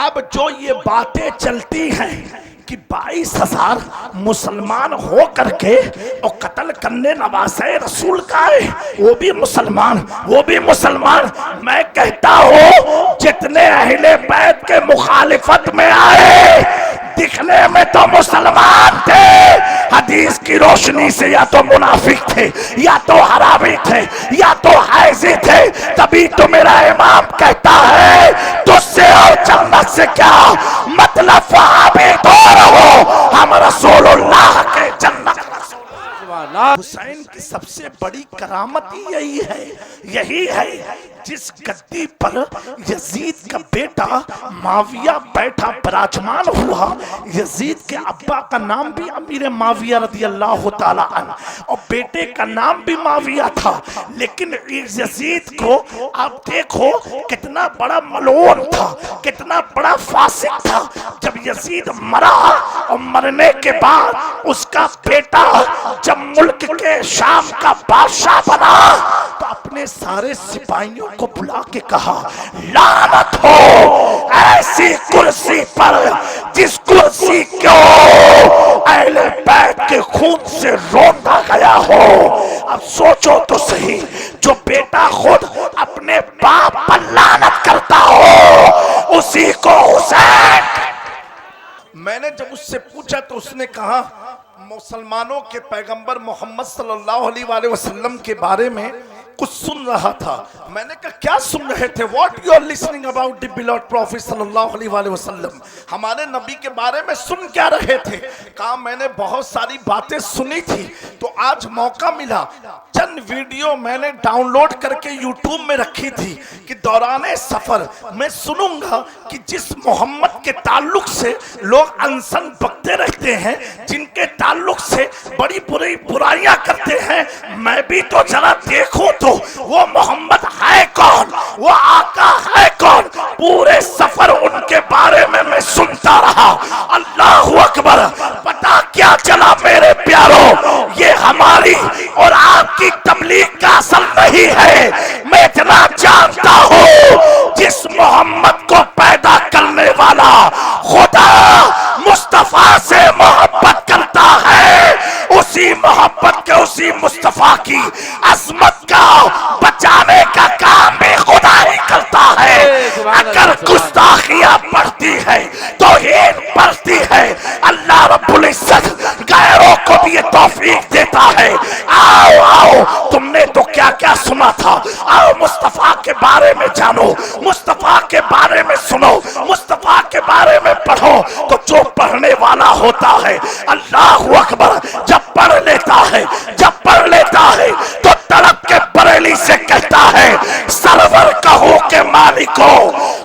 अब जो ये बातें चलती हैं कि 22,000 मुसलमान हो करके और कत्ल करने नवासे रसूल का है, वो भी मुसलमान। मैं कहता हूँ जितने अहले बैत के मुखालिफत में आए दिखने में तो मुसलमान थे, हदीस की रोशनी से या तो मुनाफिक थे, या तो हरामी थे, या तो हाइजी थे। तभी तो मेरा इमाम कहता है तुझसे और जन्नत से क्या मतलब, वहाबी तो रहो, हम रसूलुल्लाह के जन्नत। हुसैन की सबसे बड़ी करामत यही है जिस गद्दी पर यजीद का बेटा माविया बैठा विराजमान हुआ। यजीद के अब्बा का नाम भी अमीर माविया रदी अल्लाह ताला अन्हु और बेटे का नाम भी माविया था। लेकिन यजीद को आप देखो कितना बड़ा मलून था, कितना बड़ा फासिक था। जब यजीद मरा और मरने के बाद उसका बेटा जब मुल्क के शाम का बादशाह बना तो अपने सारे सिपाहियों को बुला के कहा लानत हो ऐसी कुर्सी पर जिस कुर्सी को अहले बैत के खून से रौंदा गया हो। अब सोचो तो सही, जो बेटा खुद अपने बाप पर लानत करता हो उसी को हुसैन। मैंने जब उससे पूछा तो उसने कहा मुसलमानों के पैगंबर मोहम्मद सल्लल्लाहु अलैहि वसल्लम के बारे में कुछ सुन रहा था। मैंने कहा क्या सुन रहे थे? What you are listening about the beloved prophet सल्लल्लाहु अलैहि वसल्लम, हमारे नबी के बारे में सुन क्या रहे थे? कहा मैंने बहुत सारी बातें सुनी थी, तो आज मौका मिला, चंद वीडियो मैंने डाउनलोड करके यूट्यूब में रखी थी कि दौराने सफर मैं सुनूंगा कि जिस मोहम्मद के ताल्लुक से लोग अनसन बकते रहते हैं, जिनके ताल्लुक से बड़ी बुरी बुराइयां करते हैं, मैं भी तो जरा देखूं तो वो मोहम्मद है कौन, वो आका है कौन। पूरे सफर उनके बारे में मैं सुनता रहा। अल्लाहु अकबर। पता क्या चला मेरे प्यारों, ये हमारी और आपकी तबलीग का असल नहीं है। मैं इतना जानता हूं जिस मोहम्मद को पैदा करने वाला खुदा मुस्तफा से मोहब्बत करता है, उसी मोहब्बत के उसी मुस्तफा की अजमत का बचाने का काम भी खुदा ही करता है। अगर गुस्ताखियां बढ़ती है, तौहीन बढ़ती है, अल्लाह रब्बुल इज्जत गैरों को भी ये तौफीक देता है। आओ आओ, तुमने तो क्या क्या सुना था, आओ मुस्तफा के बारे में जानो, मुस्तफा के बारे में सुनो, मुस्तफा के बारे में पढ़ो। तो जो पढ़ने वाला होता है, अल्लाहु अकबर, जब पढ़ लेता है तो तड़प के बरेली से कहता है सरवर कहो के मालिको,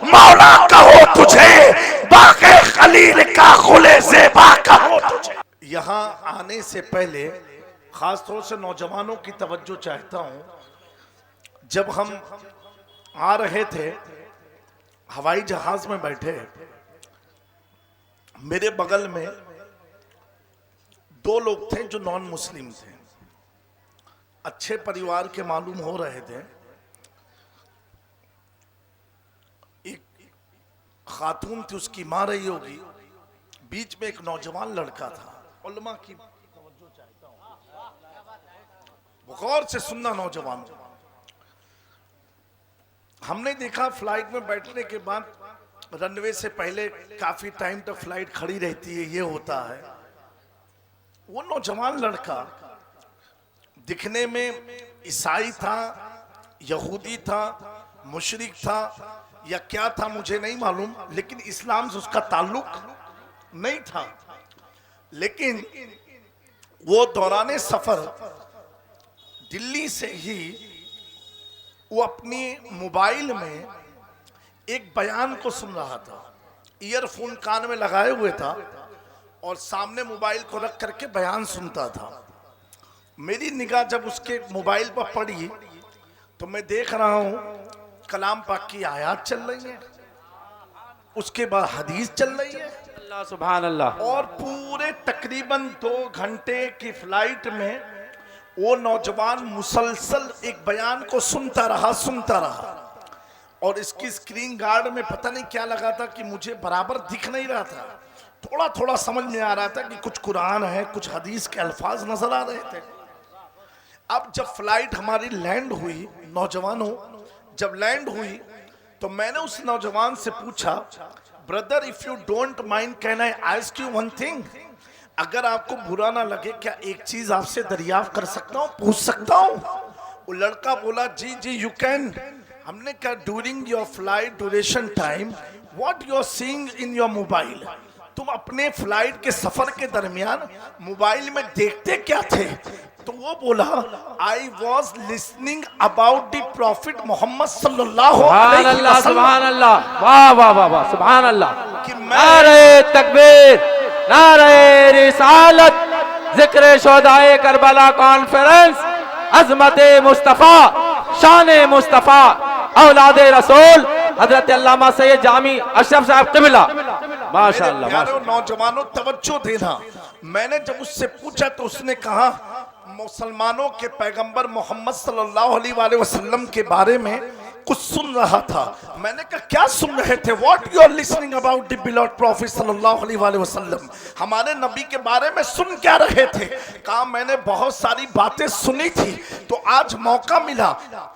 मौला कहो तुझे, बाक़े खलील का खुले ज़ेबा कहो तुझे। यहाँ आने से पहले खास तौर से नौजवानों की तवज्जो चाहता हूँ। जब हम आ रहे थे हवाई जहाज में बैठे, मेरे बगल में दो लोग थे जो नॉन मुस्लिम थे, अच्छे परिवार के मालूम हो रहे थे। एक खातून थी, उसकी मां रही होगी, बीच में एक नौजवान लड़का था। उलमा की तवज्जो चाहता हूं, गौर से सुनना नौजवान। हमने देखा फ्लाइट में बैठने के बाद रनवे से पहले काफी टाइम तक फ्लाइट खड़ी रहती है, ये होता है। वो नौजवान लड़का दिखने में ईसाई था, यहूदी था, मुशरिक था या क्या था मुझे नहीं मालूम, लेकिन इस्लाम से उसका ताल्लुक नहीं था। लेकिन वो दौराने सफर दिल्ली से ही वो अपनी मोबाइल में एक बयान को सुन रहा था, ईयरफोन कान में लगाए हुए था और सामने मोबाइल को रख करके बयान सुनता था। मेरी निगाह जब उसके मोबाइल पर पड़ी तो मैं देख रहा हूं कलाम पाक की आयत चल रही है, उसके बाद हदीस चल रही है, अल्लाह सुभान अल्लाह। और पूरे तकरीबन 2 घंटे की फ्लाइट में वो नौजवान मुसलसल एक बयान को सुनता रहा। और इसकी स्क्रीन गार्ड में पता नहीं क्या लगा था कि मुझे बराबर दिख नहीं रहा था, थोड़ा थोड़ा समझ में आ रहा था कि कुछ कुरान है, कुछ हदीस के अल्फाज नजर आ रहे थे। अब जब फ्लाइट हमारी लैंड हुई, नौजवानों जब लैंड हुई तो मैंने उस नौजवान से पूछा, brother if you don't mind can I ask you one thing, अगर आपको बुरा ना लगे क्या एक चीज आपसे दरियाफ्त कर सकता हूँ, पूछ सकता हूँ? वो लड़का बोला जी जी यू कैन। हमने कहा during your flight duration time what you are seeing in your mobile, तुम अपने फ्लाइट के सफर के दरमियान मोबाइल में देखते क्या थे? तो वो बोला I was listening about the prophet Mohammed सल्लल्लाहु अलैहि वसल्लम। सुभान अल्लाह, वाह वाह वाह वाह, सुभान अल्लाह। कि नारे तकबीर, नारे रिसालत, जिक्र शोदाए करबला कॉन्फ्रेंस, अजमत मुस्तफा, शान मुस्तफा, औलादे रसूल हजरत अल्लामा सैयद जामी अशरफ साहब क़िबला, माशाअल्लाह। प्यारे नौजवानों तवज्जो देना, मैंने जब उससे पूछा तो उसने कहा मुसलमानों के पैगंबर मोहम्मद सल्लल्लाहु अलैहि वसल्लम के बारे में कुछ सुन रहा था। मैंने कहा क्या सुन रहे थे? What you are listening about the beloved prophet सल्लल्लाहु अलैहि वसल्लम, हमारे नबी के बारे में सुन क्या रहे थे? कहा मैंने बहुत सारी बातें सुनी थी, तो आज मौका मिला,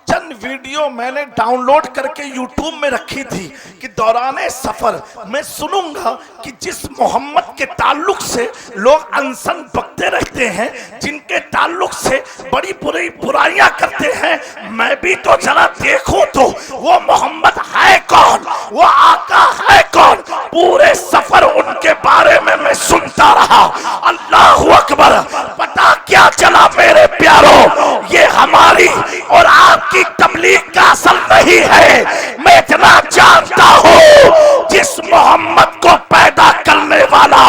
चंद वीडियो मैंने डाउनलोड करके यूट्यूब में रखी थी कि दौराने सफर मैं सुनूंगा कि जिस मोहम्मद के ताल्लुक से लोग अनसन बकते रहते हैं, जिनके ताल्लुक से बड़ी बुरी बुराइयां करते हैं, मैं भी तो जरा देखूं तो वो मोहम्मद है कौन, वो आका है कौन। पूरे सफर उनके बारे में मैं सुनता रहा। अल्लाहु अकबर। पता क्या चला मेरे प्यारों, ये हमारी और आपकी तबलीग का असल नहीं है। मैं इतना जानता हूं जिस मोहम्मद को पैदा करने वाला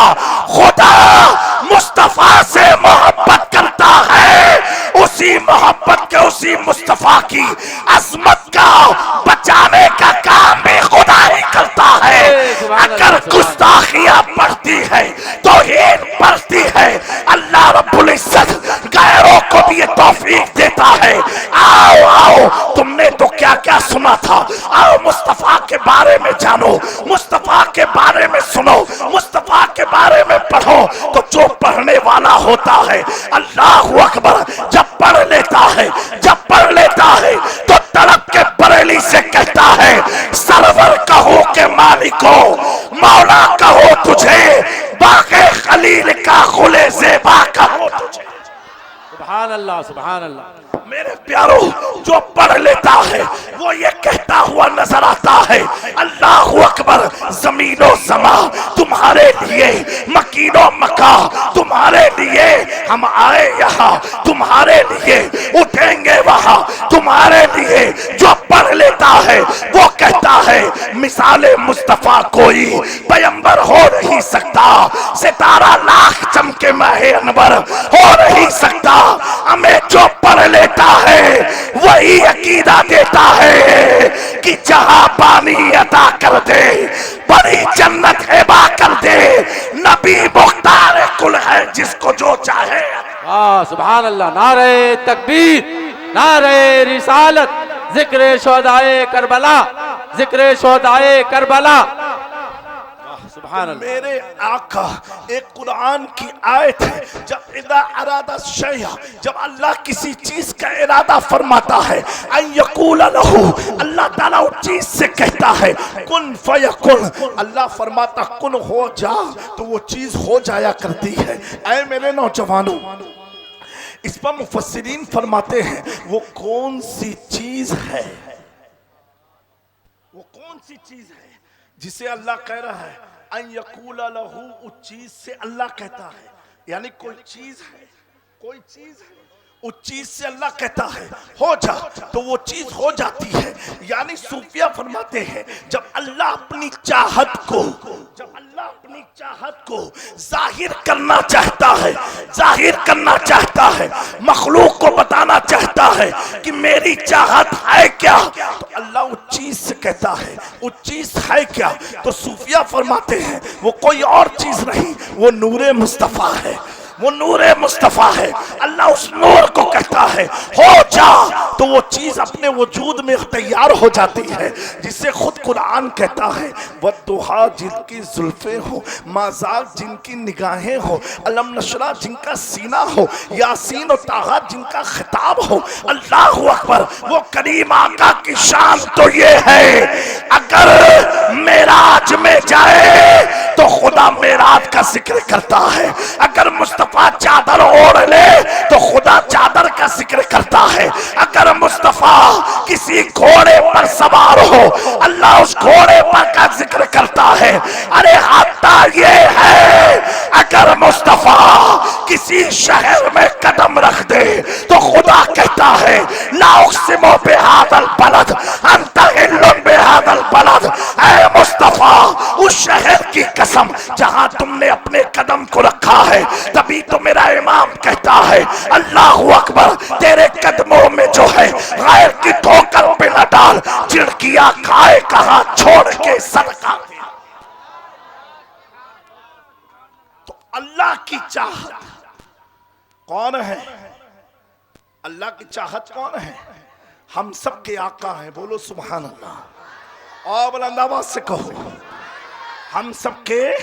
खुदा मुस्तफा से मोहब्बत करता है, उसी मोहब्बत के उसी मुस्तफा की अजमत का बचाने का काम भी खुदा ही करता है। अगर गुस्ताखियां बढ़ती है, तौहीन बढ़ती है, अल्लाह रब्बुल इज्जत गैरों को भी ये तौफीक देता है। आओ आओ, तुमने तो क्या क्या सुना था, आओ मुस्तफा के बारे में जानो, मुस्तफा के बारे में सुनो, मुस्तफा के बारे में पढ़ो। तो जो पढ़ने वाला होता है, अल्लाहु अकबर, जब पढ़ लेता है, जब पढ़ लेता है तो तड़प के बरेली से कहता है, सरवर कहो के मालिको, मौला कहो तुझे, बाके खलील का खुले ज़ेबा कहो तुझे। सुभान अल्लाह, सुभान अल्लाह। मेरे प्यारों, जो पढ़ लेता है वो ये कहता हुआ नजर आता है, अल्लाहु अकबर, जमीनो समा तुम्हारे लिए, मकीनो मका तुम्हारे लिए, हम आए यहाँ तुम्हारे लिए, उठेंगे वहां तुम्हारे लिए। जो पढ़ लेता है वो कहता है, मिसाले मुस्तफा कोई पैगंबर हो नहीं सकता, सितारा लाख चमके माहे अनवर हो नहीं सकता। हमें जो पढ़ लेता है वही अकीदा देता है कि जहां पानी अता कर दे, बड़ी जन्नत हेबा कर दे, नबी मुख्तार कुल है जिसको जो चाहे। सुभान अल्लाह। नारे तकबीर, नारे रिसालत, जिक्र शोदाए करबला, जिक्र शोदाए करबला। मेरे आका, एक कुरान की आयत है, जब इदा अरादा शैया, जब अल्लाह किसी चीज का इरादा फरमाता है, अन यकूल लहू, अल्लाह ताला उस चीज से कहता है कुन फयकुन, अल्लाह फरमाता कुन हो जा, तो वो चीज हो जाया करती है। ऐ मेरे नौजवानों, इस पर मुफस्सिरीन फरमाते हैं वो कौन सी चीज है, वो कौन सी चीज है जिसे अल्लाह कह रहा है अन यकूल लहू, उस चीज से अल्लाह कहता है, यानी कोई चीज है, कोई चीज है, उस चीज से अल्लाह कहता है हो जा, तो वो चीज हो जाती है। यानी सूफिया फरमाते हैं जब अल्लाह अपनी चाहत को, जब अल्लाह अपनी चाहत को जाहिर करना चाहता है, जाहिर करना चाहता है, मखलूक को बताना चाहता है कि मेरी चाहत है क्या, तो अल्लाह उस चीज से कहता है वो चीज है क्या। तो सूफिया फरमाते हैं वो कोई और चीज नहीं, वो नूरे मुस्तफा है। वो नूरे मुस्तफा है। अल्लाह उस नूर को कहता है हो जा, तो वो चीज अपने वजूद में तैयार हो जाती है, जिससे खुद कुरान कहता है वद्दुहा जिनकी जुल्फे हो, माज़ाक जिनकी निगाहें हो, अलम नशरा जिनका सीना हो, यासीन और ताहा जिनका खिताब हो। अल्लाह अकबर। वो करीम आका की शान तो ये है, अगर मेराज में जाए तो खुदा मेराज का जिक्र करता है, अगर मुस्तफा चादर ओढ़ ले तो खुदा चादर का जिक्र करता है, अगर मुस्तफा किसी घोड़े पर सवार हो अल्लाह उस घोड़े पर का जिक्र करता है। अरे हत्ता ये है, अगर मुस्तफा किसी शहर में कदम रख दे तो खुदा कहता है ला उक़सिमु बिहादल बलद अंता हिल्लुन बिहादल बलद। ऐ मुस्तफा उस शहर की कसम जहां तुमने अपने कदम को रखा है, तभी तो मेरा इमाम कहता है अल्लाहू अकबर, तेरे कदमों में जो है गैर की ठोकर पे न डाल, चिड़किया खाए कहां छोड़ के सदका। तो अल्लाह की चाहत कौन है? अल्लाह की चाहत कौन है? हम सब के आका हैं, बोलो सुभान अल्लाह। और बुलंद आवाज से कहो हम सब के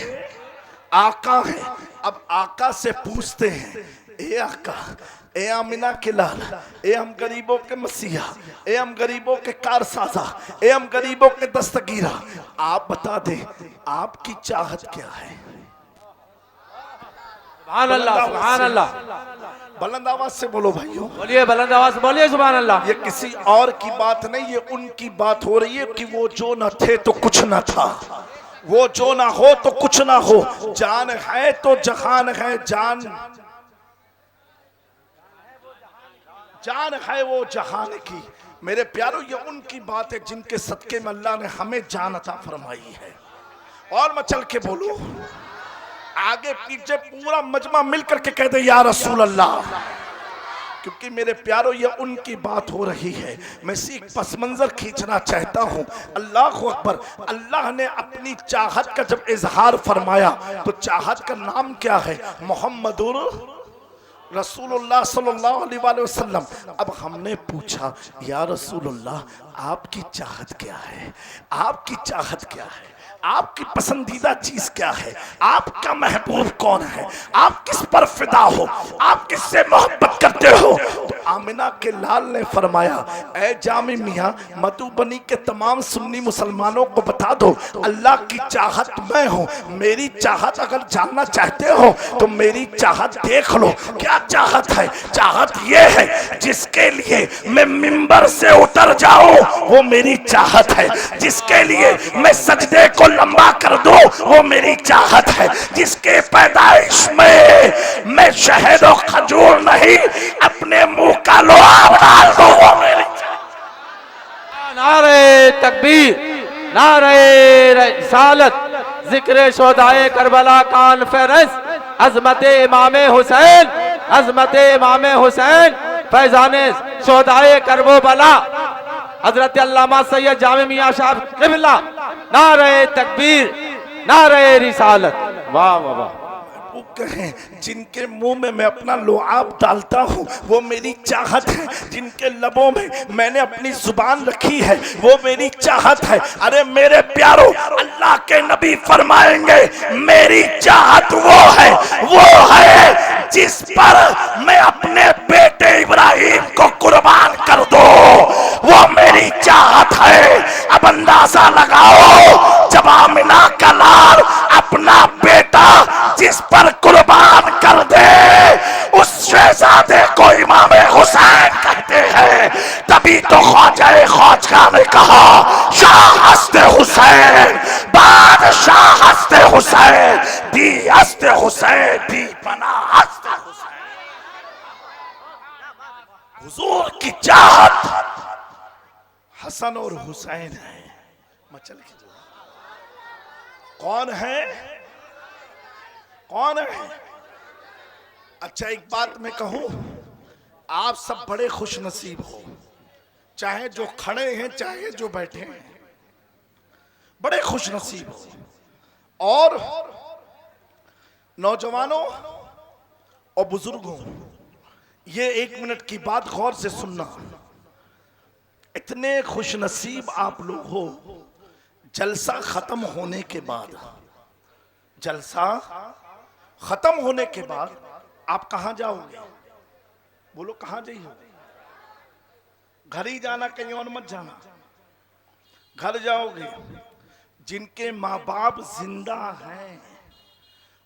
आका हैं। अब आका से पूछते हैं ए आका, ए आमिना के लाल, ए हम गरीबों के मसीहा, ए हम गरीबों के कारसाजा, ए हम गरीबों के दस्तगीरा, आप बता दे आपकी चाहत क्या है? सुभान अल्लाह, सुभान अल्लाह। बुलंद आवाज से बोलो भाइयों, बोलिए बुलंद आवाज से बोलिए सुभान अल्लाह। ये किसी और की बात नहीं, ये उनकी बात हो रही है कि वो जो न थे तो कुछ न था, वो जो ना हो तो कुछ ना हो, जान है तो जहान है, जान है वो जहान की। मेरे प्यारों ये उनकी बात है जिनके सदके में अल्लाह ने हमें जान अता फरमाई है। और मैं चल के बोलूं, आगे पीछे पूरा मजमा मिलकर के कह दे या रसूल अल्लाह, क्योंकि मेरे प्यारों ये उनकी बात हो रही है। मैं एक पस मंजर खींचना चाहता हूँ। अल्लाह अकबर। अल्लाह ने अपनी चाहत का जब इजहार फरमाया तो चाहत का नाम क्या है? मोहम्मदुर रसूलुल्लाह सल्लल्लाहु अलैहि वसल्लम। अब हमने पूछा या रसूलुल्लाह आपकी चाहत क्या है? आपकी चाहत क्या है? आपकी पसंदीदा चीज क्या है? आपका महबूब कौन है? आप किस पर फिदा हो? आप किससे मोहब्बत करते हो? तो आमिना के लाल ने फरमाया ऐ जामी मियाँ, मधुबनी के तमाम सुन्नी मुसलमानों को बता दो अल्लाह की चाहत मैं हूँ। मेरी चाहत अगर जानना चाहते हो तो मेरी चाहत देख लो। क्या चाहत है? चाहत ये है जिसके लिए मैं मिंबर से उतर जाऊं वो मेरी चाहत है, जिसके लिए मैं सजदे को लंबा कर दो वो मेरी चाहत है, जिसके पैदाइश में मैं शहद और खजूर नहीं अपने मुंह का लोहा डाल दो वो मेरी चाहत। नारे तकबीर, नारे रिसालत, जिक्र शोदाए करबला कॉन्फ्रेंस, अजमत इमाम हुसैन, अजमत इमाम हुसैन, फैजाने शोदाए करबला हजरत अल्लामा सैयद जामे मियां साहब क़िबला। नारे तकबीर, नारे रिसालत। वाह वाह वाह। कहें जिनके मुंह में मैं अपना लुआब डालता हूँ वो मेरी चाहत है, जिनके लबों में मैंने अपनी जुबान रखी है वो मेरी चाहत है। अरे मेरे प्यारों, अल्लाह के नबी फरमाएंगे मेरी चाहत वो है जिस पर मैं अपने बेटे इब्राहिम को कुर्बान कर दो, वो मेरी चाहत है। अब अंदाजा लगाओ जब आमिना का लाल अपना बेटा जिस पर कुर्बान कर दे उस शहजादे को इमाम हुसैन कहते हैं, तभी तो ख्वाजा ख्वाजा ने कहा शाह हस्ते हुसैन, बादशाह हस्ते हुसैन, दी हस्ते हुसैन, दी बना हस्ते हुसैन। हुजूर की चाहत हसन और हुसैन है। मचल के कौन है? कौन है? अच्छा एक बात मैं कहूं, आप सब बड़े खुश नसीब हो, चाहे जो खड़े हैं चाहे जो बैठे हैं, बड़े खुश नसीब हो। और नौजवानों, और बुजुर्गों, ये 1 मिनट की बात गौर से सुनना। इतने खुशनसीब आप लोग हो, जलसा खत्म होने के बाद, जलसा खत्म होने के बाद आप कहां जाओगे? बोलो कहां जाइए? घर ही जाना, कहीं और मत जाना। घर जाओगे। जिनके माँ बाप जिंदा हैं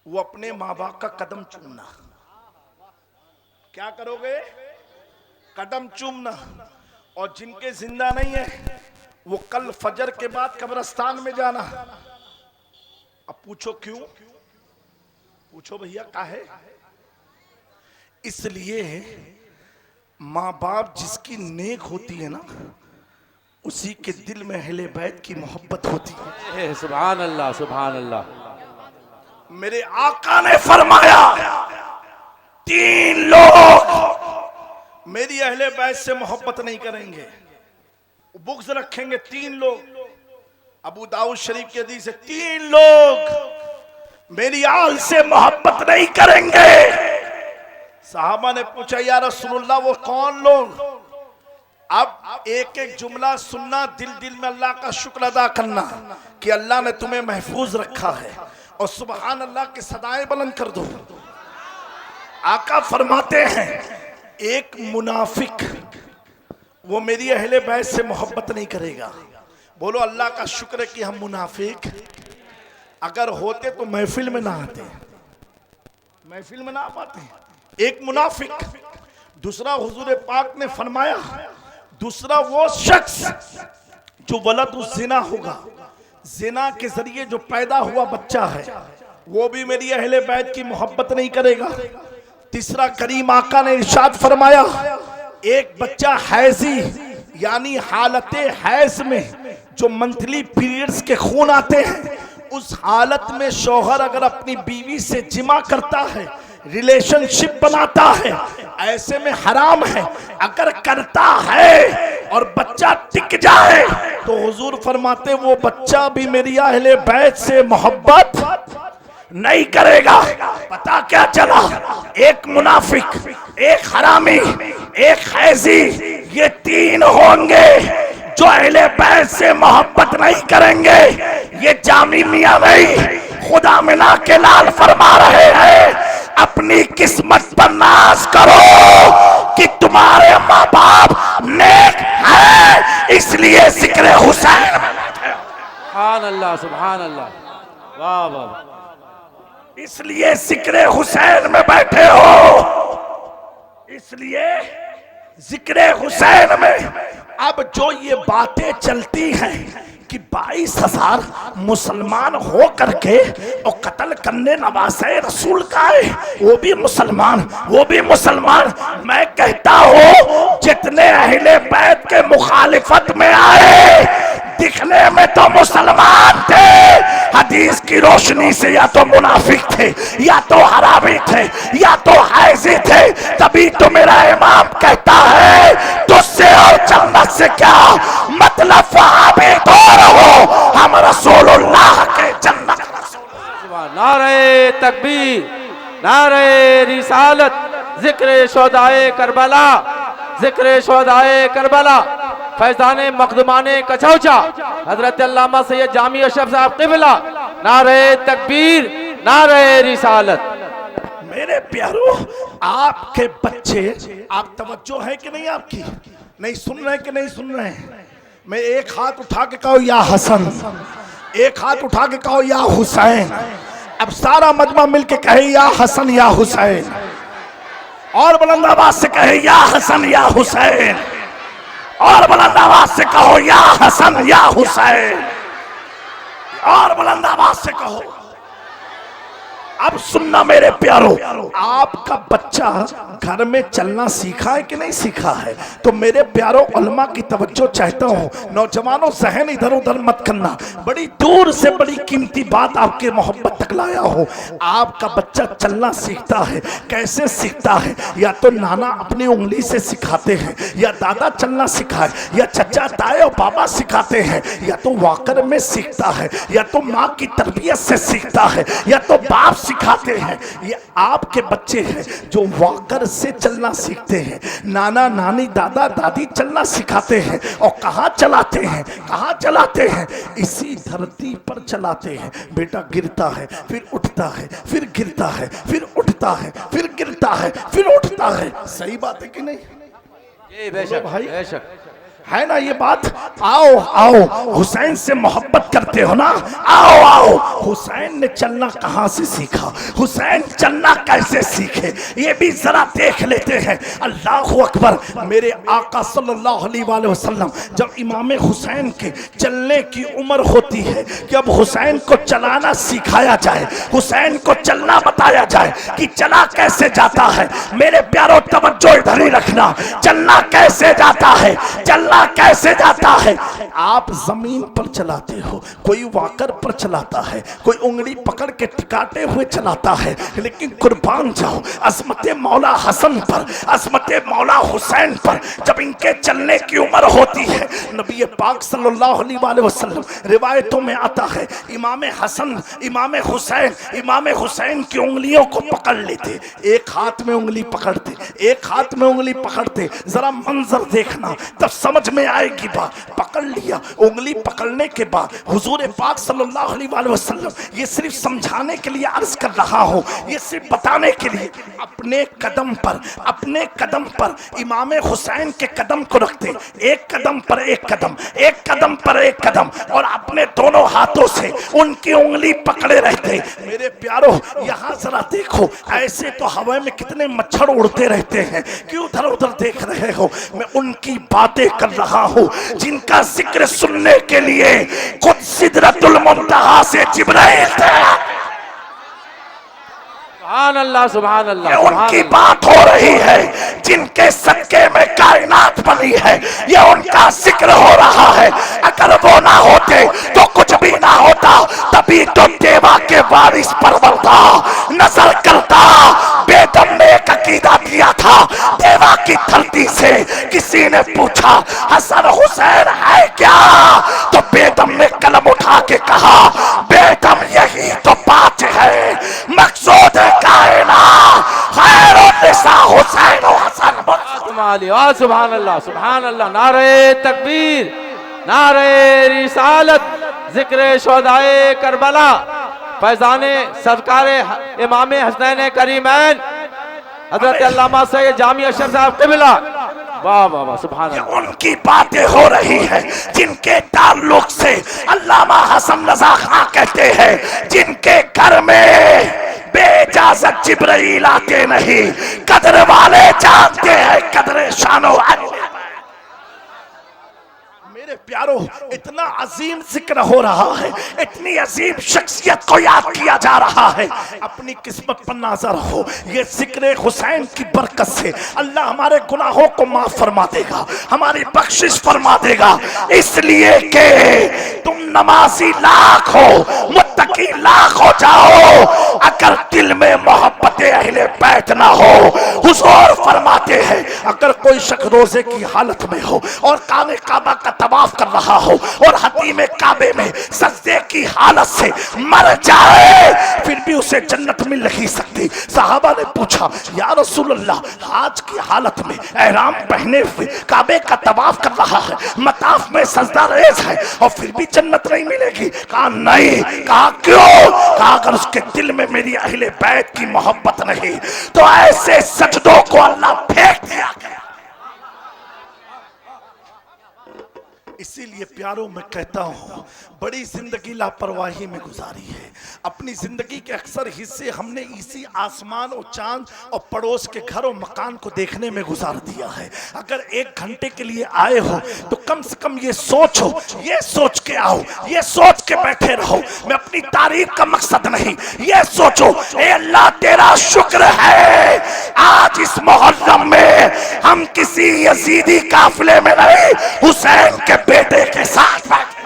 वो अपने माँ बाप का कदम चूमना। क्या करोगे? कदम चूमना। और जिनके जिंदा नहीं है वो कल फजर के बाद कब्रिस्तान में जाना। अब पूछो क्यों? पूछो भैया काहे? इसलिए माँ बाप जिसकी नेक होती है ना, उसी के दिल में अहले बैत की मोहब्बत होती है। सुभान अल्लाह, सुभान अल्लाह। मेरे आका ने फरमाया 3 लोग मेरी अहले बैत से मोहब्बत नहीं करेंगे, बुग़्ज़ रखेंगे। 3 लोग, अबू दाऊद शरीफ की हदीस है, 3 लोग मेरी आल से मोहब्बत नहीं करेंगे। सहाबा ने पूछा या रसूलुल्लाह वो कौन लोग? अब एक एक जुमला सुनना, दिल दिल में अल्लाह का शुक्र अदा करना कि अल्लाह ने तुम्हें महफूज रखा है, और सुबहान अल्लाह की सदाएं बुलंद कर दो। आका फरमाते हैं एक मुनाफिक वो मेरी अहले बैत से मोहब्बत नहीं करेगा। बोलो अल्लाह का शुक्र है कि हम मुनाफिक अगर होते तो महफिल में ना आते, महफिल में ना आ पाते। एक मुनाफिक। दूसरा हुजूर पाक ने फरमाया दूसरा वो शख्स जो वलद ज़िना होगा, ज़िना के जरिए जो पैदा हुआ बच्चा है, वो भी मेरी अहले बैत की मोहब्बत नहीं करेगा। तीसरा करीम आका ने इरशाद फरमाया एक बच्चा हैजी यानी हालते हैज में जो मंथली पीरियड्स के खून आते हैं, उस हालत में शौहर अगर अपनी बीवी से जिमा करता है, रिलेशनशिप बनाता है, ऐसे में हराम है। अगर करता है और बच्चा टिक जाए तो हुजूर फरमाते वो बच्चा भी मेरी अहले बैत से मोहब्बत नहीं करेगा। पता क्या चला? एक मुनाफिक, एक हरामी, एक हैजी, ये 3 होंगे जो अहले बैत से मोहब्बत नहीं करेंगे। ये जामी मियां नहीं, खुदा मिला के लाल फरमा रहे हैं अपनी किस्मत पर नाज करो कि तुम्हारे माँ बाप नेक हैं, इसलिए जिक्र हुसैन में बैठे। सुभान अल्लाह, सुभान अल्लाह, वाह वाह। इसलिए जिक्र हुसैन में बैठे हो, इसलिए जिक्र हुसैन में। अब जो ये बातें चलती हैं कि 22,000 मुसलमान हो करके और कत्ल करने नवासे रसूल का है, वो भी मुसलमान, वो भी मुसलमान। मैं कहता हूँ जितने अहले बैत के मुखालिफत में आए दिखने में तो मुसलमान थे, हदीस की रोशनी से या तो मुनाफिक थे, या तो हरामी थे, या तो हैजी थे। तभी तो मेरा इमाम कहता है तुझसे और जन्नत से क्या मतलब, वहां भी तो रहो, हम रसूलुल्लाह के जन्नत रसूल। नारे तकबीर, नारे रिसालत, जिक्र शोदाए करबला, जिक्र शोदाए करबला, फैजाने मखदुमाने कचौचा, हजरत अल्लामा सैयद जामी अशरफ साहब क़िबला। नारे तकबीर, नारे रिसालत। मेरे प्यारो, आपके बच्चे, आप तवज्जो है कि नहीं आपकी? नहीं सुन रहे कि नहीं सुन रहे? मैं एक हाथ उठा के कहो या हसन, एक हाथ उठा के कहो या हुसैन। अब सारा मजमा मिलके कहे या हसन या हुसैन, और बुलंद आवाज से कहे या हसन या हुसैन, और बुलंद आवाज से कहो या हसन या हुसैन, और बुलंद आवाज से कहो। अब सुनना मेरे प्यारो, आपका बच्चा घर में चलना सीखा है कि नहीं सीखा है? तो मेरे प्यारो उलमा की तवज्जो चाहता हूँ। नौजवानों जहन इधर उधर मत करना, बड़ी दूर से बड़ी कीमती बात आपके मोहब्बत तक लाया हो। आपका बच्चा चलना सीखता है, कैसे सीखता है? या तो नाना अपनी उंगली से सिखाते हैं, या दादा चलना सिखाए, या चचा ताए और बाबा सिखाते हैं, या तो वाकर में सीखता है, या तो माँ की तरबियत से सीखता है, या तो बाप सिखाते हैं? ये आपके बच्चे हैं जो वॉकर से चलना सीखते हैं, नाना नानी दादा दादी चलना सिखाते हैं, और कहाँ चलाते हैं, कहाँ चलाते हैं? इसी धरती पर चलाते हैं। बेटा गिरता है फिर उठता है, फिर गिरता है फिर उठता है, फिर गिरता है फिर उठता है। सही बात है कि नहीं? ये बेशक भाई बेशक है ना ये बात? आओ आओ, हुसैन से मोहब्बत करते हो ना? आओ आओ, हुसैन ने चलना कहाँ से सीखा, हुसैन चलना कैसे सीखे, ये भी जरा देख लेते हैं। अल्लाह अकबर। मेरे आका सल्लल्लाहु अलैहि वसल्लम जब इमाम हुसैन के चलने की उम्र होती है कि अब हुसैन को चलाना सिखाया जाए, हुसैन को चलना बताया जाए कि चला कैसे जाता है। मेरे प्यारों तवज्जो इधर ही रखना, चलना कैसे जाता है, चलना कैसे जाता है? आप जमीन पर चलाते हो, कोई वाकर पर चलाता है, कोई उंगली पकड़ के टिकाते हुए चलाता है, लेकिन कुर्बान जाओ अजमत मौला हसन पर, अजमत मौला हुसैन पर जब इनके चलने की उम्र होती है, नबी पाक सल्लल्लाहु अलैहि वसल्लम रिवायतों में आता है इमाम हसन इमाम हुसैन की उंगलियों को पकड़ लेते, एक हाथ में उंगली पकड़ते, एक हाथ में उंगली पकड़ते। जरा मंजर देखना तब समझ में आएगी बात। पकड़ लिया, उंगली पकड़ने के बाद हुजूर पाक सल्लल्लाहु अलैहि वसल्लम, ये सिर्फ समझाने के लिए अर्ज कर रहा हूँ, ये सिर्फ बताने के लिए, अपने कदम पर इमाम हुसैन के कदम को रखते, एक कदम पर एक कदम, एक कदम पर एक कदम, और अपने दोनों हाथों से उनकी उंगली पकड़े रहते। मेरे प्यारो यहाँ जरा देखो, ऐसे तो हवा में कितने मच्छर उड़ते रहते हैं, क्यों उधर उधर देख रहे हो? मैं उनकी बातें कर रहा हूँ जिनका जिक्र सुनने के लिए खुद सिदरतुल मुंतहा से जिब्राइल थे। सुभान अल्लाह सुभान अल्लाह। उनकी बात हो रही है जिनके सदके में कायनात बनी है, ये उनका जिक्र हो रहा है। अगर वो ना होते तो कुछ भी ना होता, तभी तो देवा के वारिस परवरदा नजर करता। बेदम ने एक अकीदा दिया था, देवा की धरती से किसी ने पूछा हसन हुसैन है क्या, तो बेदम ने कलम उठा के कहा, बेदम यही तो बात है, मकसूद हुसैन सुभान अल्लाह सुभान अल्लाह। नारे तकबीर, नारे रिसालत, जिक्र शोदाए करबला, फैजाने सरकार इमाम हसनैन करीमैन हजरत अल्लामा सैयद जामी अशरफ साहब क़िबला। वाह वाह वाह सुभान अल्लाह। उनकी बातें हो रही है जिनके ताल्लुक से अल्लामा हसन रजा खां कहते हैं, जिनके घर में बेइजाजत जिब्राइल आते नहीं, कदर वाले जानते हैं कदर शानो। मेरे प्यारो, इतना अजीम जिक्र हो रहा है, इतनी अजीम शख्सियत को याद किया जा रहा है। अपनी किस्मत पर नाजर हो, ये जिक्र हुसैन की बरकत से अल्लाह हमारे गुनाहों को माफ फरमा देगा, हमारी बख्शिश फरमा देगा। इसलिए कि तुम नमाजी लाख हो, मुत्तकी लाख हो जाओ, अगर दिल में मोहब्बत अहले बैत ना हो। हुजूर फरमाते हैं अगर कोई शख्स रोजे की हालत में हो और काबे काबा का तवाफ कर रहा हो और हतीम काबे में सजदे की हालत से मर जाए, फिर भी उसे जन्नत मिल नहीं सकती। सहाबा ने पूछा या रसूल अल्लाह, हाज की हालत में एहराम पहने हुए काबे का तवाफ कर रहा है, मताफ में सजदा रेज है और फिर भी जन्नत नहीं मिलेगी? कहा नहीं। कहा क्यों? कहा अगर उसके दिल में मेरी अहले बैत की मोहब्बत नहीं तो ऐसे सजदों को अल्लाह फेंक दिया गया। इसीलिए प्यारों में कहता हूं, बड़ी जिंदगी लापरवाही में गुजारी है। अपनी जिंदगी के अक्सर हिस्से हमने इसी आसमान और चांद और पड़ोस के घर और मकान को देखने में गुजार दिया है। अगर 1 घंटे के लिए आए हो तो कम से कम ये सोचो, ये सोच के आओ, ये सोच के बैठे रहो। मैं अपनी तारीफ का मकसद नहीं, ये सोचो ए अल्लाह तेरा शुक्र है आज इस मुहर्रम में हम किसी यजीदी काफिले में नहीं, हुसैन के बेटे के साथ बैठे।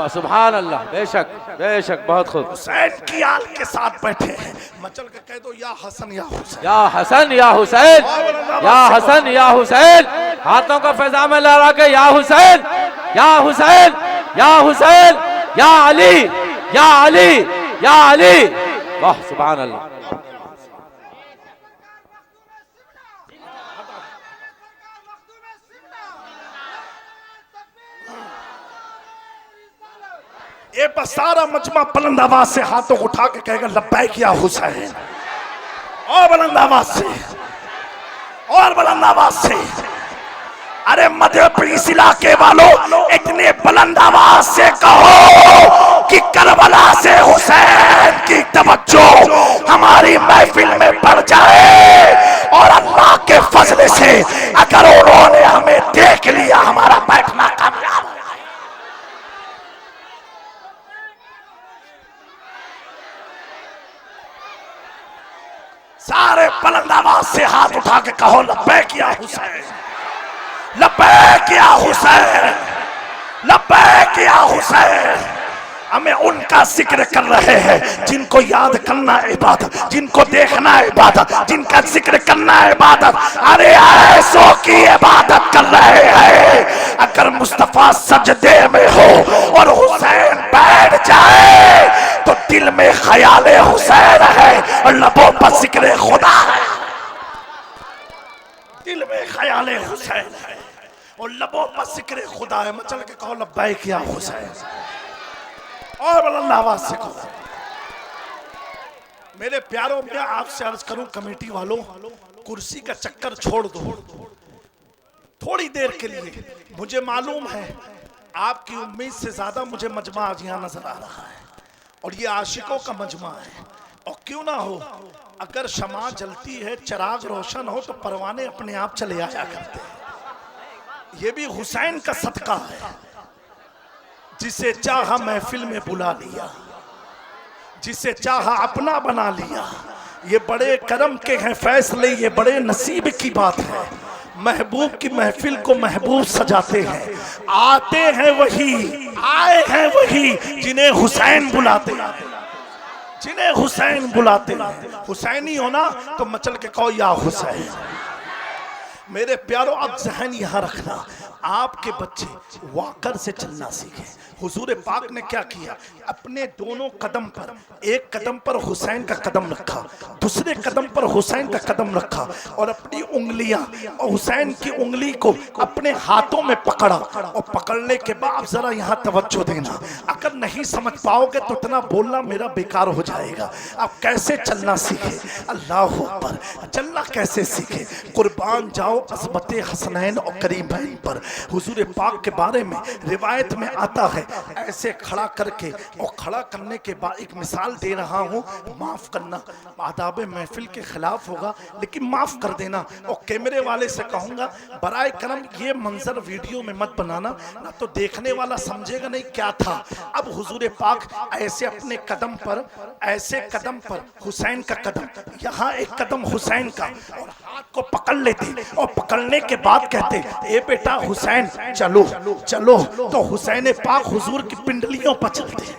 सुभान अल्लाह। बेशक बेशक, बहुत खूब। हुसैन की आल के साथ बैठे हैं। मचल के कह दो या हसन या हुसैन, या हसन या हुसैन, या हसन या हुसैन। हाथों को फैजा में लहरा के या हुसैन, या हुसैन, या हुसैन, या अली, या अली, या अली, वाह सुभान अल्लाह। ये बस सारा मजमा बुलंद आवाज से हाथों को उठा के कहेगा लब्बैक या हुसैन, और बुलंद आवाज से, और बुलंद आवाज से। अरे मध्य प्रदेश इलाके वालों, इतने बुलंद आवाज से कहो कि करबला से हुसैन की तवज्जो हमारी महफिल में बढ़ जाए, और अल्लाह के फजल से अगर उन्होंने हमें देख लिया हमारा बैठना कामयाब। सारे बुलंद आवाज से हाथ उठा के कहो लब्बैक या हुसैन, लब्बैक या हुसैन, लब्बैक या हुसैन। हमें उनका जिक्र कर रहे हैं जिनको याद करना इबादत, जिनको देखना इबादत, जिनका जिक्र करना इबादत। अरे ऐसों की इबादत कर रहे हैं। अगर मुस्तफा सजदे में हो और हुसैन बैठ जाए तो दिल में ख्याले हुसैन है और लबों पर जिक्र खुदा है। दिल में ख्याले हुसैन है और लबों पर जिक्र खुदा है। मचल के कहो लब्बैक या हुसैन, और बुलंद आवाज से कहो। मेरे प्यारों, मैं आपसे अर्ज करूं कमेटी वालों, कुर्सी का चक्कर छोड़ दो थोड़ी देर के लिए। मुझे मालूम है आपकी उम्मीद से ज्यादा मुझे मजमा आज यहाँ नजर आ रहा है, और ये आशिकों का मजमा है। और क्यों ना हो, अगर शमा जलती है, चिराग रोशन हो, तो परवाने अपने आप चले आया करते हैं। ये भी हुसैन का सदका है। जिसे चाहा महफिल में बुला लिया, जिसे चाहा अपना बना लिया। ये बड़े करम के हैं फैसले, ये बड़े नसीब की बात है। महबूब की महफिल को महबूब सजाते हैं। आते हैं वही, आए हैं वही जिन्हें हुसैन बुलाते हैं, जिन्हें हुसैन बुलाते हैं। हुसैनी होना तो मचल के कहो या हुसैन। मेरे प्यारों, अब जहन यहां रखना, आपके बच्चे वाकर से चलना सीखे। हुजूर पाक ने क्या किया, अपने दोनों कदम पर, एक कदम पर हुसैन का कदम रखा, दूसरे कदम पर हुसैन का कदम रखा, और अपनी उंगलियां और हुसैन की उंगली को अपने हाथों में पकड़ा। और पकड़ने के बाद जरा यहाँ तवज्जो देना, अगर नहीं समझ पाओगे तो इतना बोलना मेरा बेकार हो जाएगा। अब कैसे चलना सीखे, अल्लाह अकबर, चलना कैसे सीखे। कुर्बान जाओ अज़मत हसनैन और करीमैन पर। हुजूर पाक के बारे में रिवायत में आता है, ऐसे खड़ा करके, और खड़ा करने के बाद एक मिसाल दे रहा हूँ, माफ करना, आदाब महफिल के खिलाफ होगा लेकिन माफ कर देना। और कैमरे वाले से कहूँगा बराए करम ये मंजर वीडियो में मत बनाना, ना तो देखने वाला समझेगा नहीं क्या था। अब हुजूर पाक ऐसे अपने कदम पर, ऐसे कदम पर हुसैन का कदम, यहाँ एक कदम हुसैन का, और हाथ को पकड़ लेते, और पकड़ने के बाद कहते ए बेटा हुसैन चलो चलो। तो हुसैन पाक हुजूर की पिंडलियों पर चलते।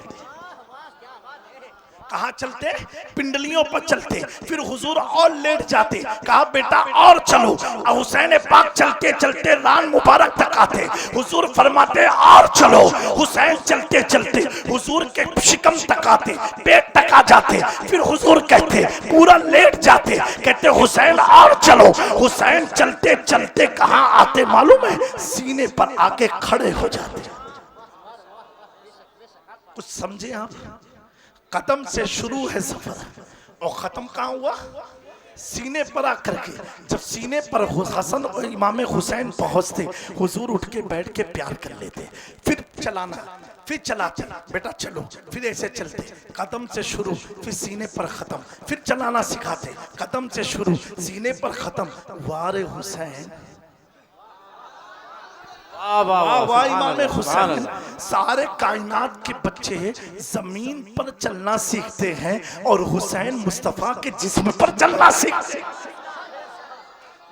कहाँ चलते? पिंडलियों पर चलते। फिर हुजूर और लेट जाते, कहा बेटा और चलो। और हुसैन पाक चलते चलते रान मुबारक तक आते, हुजूर फरमाते और चलो। हुसैन चलते चलते हुजूर के शिकम तक आते, पेट तक आ जाते। फिर हुजूर कहते, पूरा लेट जाते, कहते हुसैन और चलो। हुसैन चलते चलते कहाँ आते मालूम है? सीने पर आके खड़े हो जाते। कुछ समझे आप? कदम से शुरू है सफर और खत्म कहाँ हुआ? सीने पर आकर के। जब सीने पर हसन और इमाम हुसैन पहुंचते, हुजूर उठ के बैठ के प्यार कर लेते। फिर चलाना, फिर चलाते, बेटा चलो। फिर ऐसे चलते, कदम से शुरू, फिर सीने पर खत्म। फिर चलाना सिखाते, कदम से शुरू, सीने पर खत्म। वारे हुसैन, वाह इमाम हुसैन। सारे कायनात के बच्चे जमीन पर चलना सीखते हैं और हुसैन मुस्तफा के जिस्म पर चलना सीखते हैं,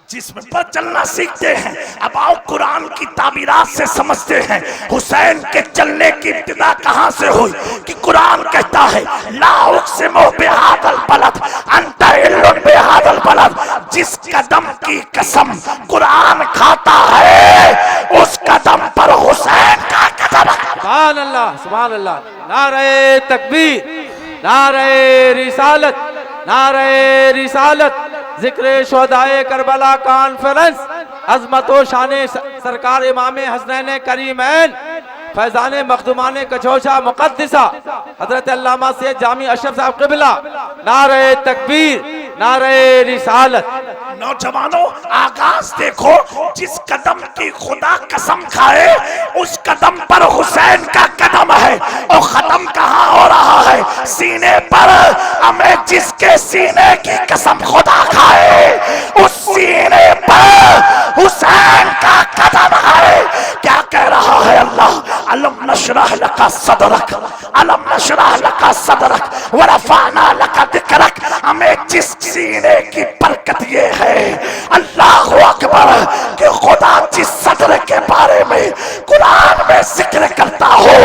जिस्म पर चलना सीखते हैं। अब आओ कुरान की ताबीरात से समझते हैं हुसैन के चलने की इब्तिदा कहां से हुई। कि कुरान कहता है ला उक़्सिमु बिहादल बलद अंता इल्लुन बिहादल बलद। जिस कदम की कसम कुरान खाता है उस कदम पर हुसैन का कदम। सुभान अल्लाह, सुभान अल्लाह, नारे तकबीर, नारे रिसालत, नारे रिसालत, जिक्र शोहदाए करबला कॉन्फ्रेंस, अजमत व शान सरकार इमाम हसनैन करीमैन फैजान मखदुमान कचौशा मुकद्दिसा हजरत अल्लामा सैयद जामी अशरफ साहब क़िबला, नारे तकबीर, नारे रिसालत। नौजवानों, आगाज देखो, जिस कदम की खुदा कसम खाए उस कदम पर हुसैन का कदम है, और खत्म कहाँ हो रहा है? सीने पर। हमें जिसके सीने की कसम खुदा खाए उस सीने पर हुसैन का कदम है। क्या कह रहा है अल्लाह? अलम नशरह लका सदरक, अलम नशरह लका सदरक व रफअना लका दिक्रक। हमें जिस सीने की बरकत ये है, अल्लाह अकबर, कि खुदा जिस सदर के बारे में कुरान में जिक्र करता हो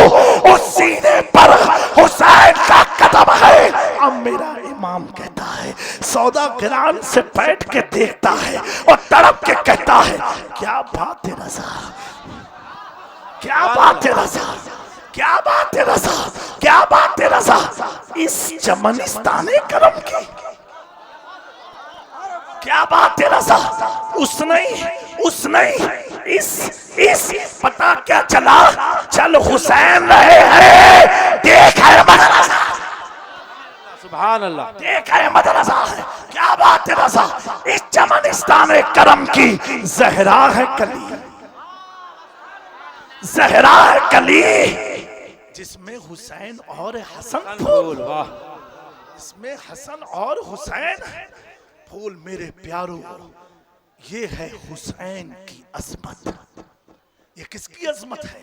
उस सीने पर हुसैन का कदम है। अब मेरा इमाम कहता है, सौदागरान से बैठ के देखता है और तड़प के कहता है, क्या बात है रज़ा, क्या बात है रज़ा, क्या बात है रज़ा, क्या बात है रज़ा। इस चमनिस्ताने करम की क्या बात है रज़ा। उस नहीं इस पता क्या चला? चल हुसैन रहे हैं, देख है मदरसा, सुभान अल्लाह, देख है मदरसा है। क्या बात है रज़ा। इस चमनिस्ताने करम की जहरा है कली, जहरा है कली, जिसमें हुसैन और हसन फूल, वाह, इसमें हसन और हुसैन फूल। मेरे प्यारो, ये है हुसैन की अजमत। ये किसकी अजमत है?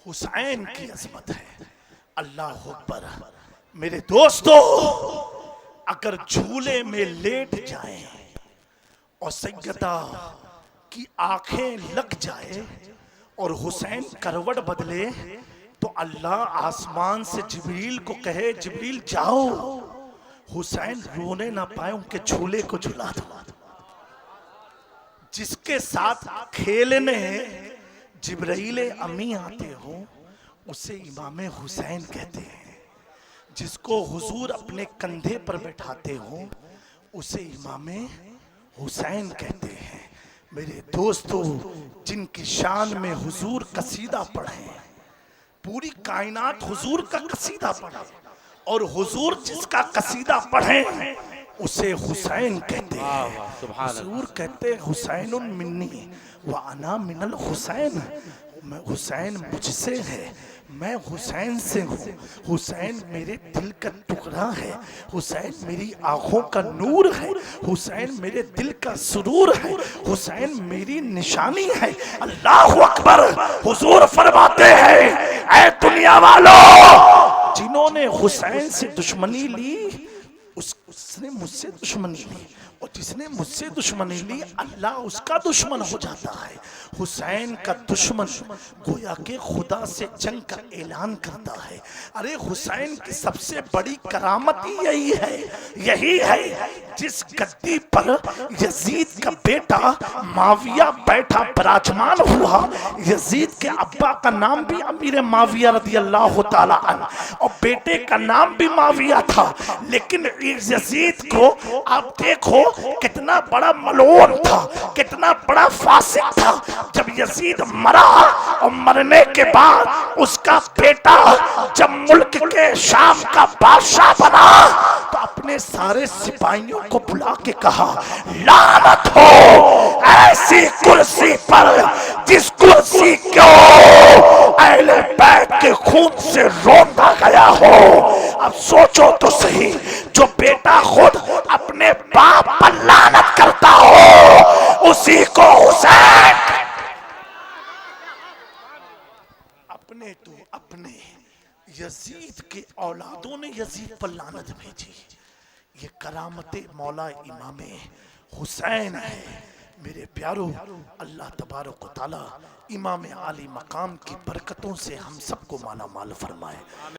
हुसैन की अजमत है। अल्लाह अकबर। मेरे दोस्तों, अगर झूले में लेट जाएं और सैयदा की आंखें लग जाए और हुसैन करवट बदले, तो अल्लाह आसमान से जिब्रील को कहे, जिब्रील जाओ, हुसैन रोने ना पाए, उनके झूले को झुला दो। जिसके साथ खेलने जिब्राइल अमी आते हो उसे इमाम हुसैन कहते हैं। जिसको हुजूर अपने कंधे पर बैठाते हो उसे इमाम हुसैन कहते हैं। मेरे दोस्तों, जिनकी शान में हुजूर कसीदा पढ़े, पूरी कायनात हुजूर का कसीदा पढ़े, और हुजूर जिसका कसीदा पढ़े उसे हुसैन कहते हैं। हुजूर कहते हैं, हुसैनुन मिन्नी व अना मिनल हुसैन, हुसैन मुझसे है, मैं हुसैन से हूँ। हुसैन मेरे दिल का टुकड़ा है, हुसैन मेरी आंखों का नूर है, हुसैन मेरे दिल का सुरूर है, हुसैन मेरी निशानी है। अल्लाह अकबर। हुजूर फरमाते हैं, ऐ दुनिया वालों, जिन्होंने हुसैन से दुश्मनी ली उसने मुझसे दुश्मनी ली, और जिसने मुझसे दुश्मनी ली अल्लाह उसका दुश्मन हो जाता है। हुसैन का दुश्मन गोया के खुदा से जंग का ऐलान करता है। अरे हुसैन की सबसे बड़ी करामत ही यही है जिस गद्दी पर यजीद का बेटा माविया बैठा विराजमान हुआ। यजीद के अब्बा का नाम भी अमीर माविया रदी अल्लाह ताला अन्हु, और बेटे का नाम भी माविया था। लेकिन यजीद को आप देखो कितना बड़ा मलून था, कितना बड़ा फासिक था। जब यजीद मरा और मरने के बाद उसका बेटा जब मुल्क के शाम का बादशाह बना तो अपने सारे सिपाहियों को बुला के कहा, लानत हो ऐसी कुर्सी पर जिस कुर्सी को अहले बैत के खून से रोंदा गया हो। अब सोचो तो सही, जो बेटा खुद अपने बाप पर लानत करता हो उसी को हुसैन, अपने यजीद के औलादों ने यजीद पर लानत भेजी। ये करामते मौला इमाम हुसैन है। मेरे प्यारो, अल्लाह तबारक व तआला इमाम आली मकाम की बरकतों से हम सबको माला माल फरमाए।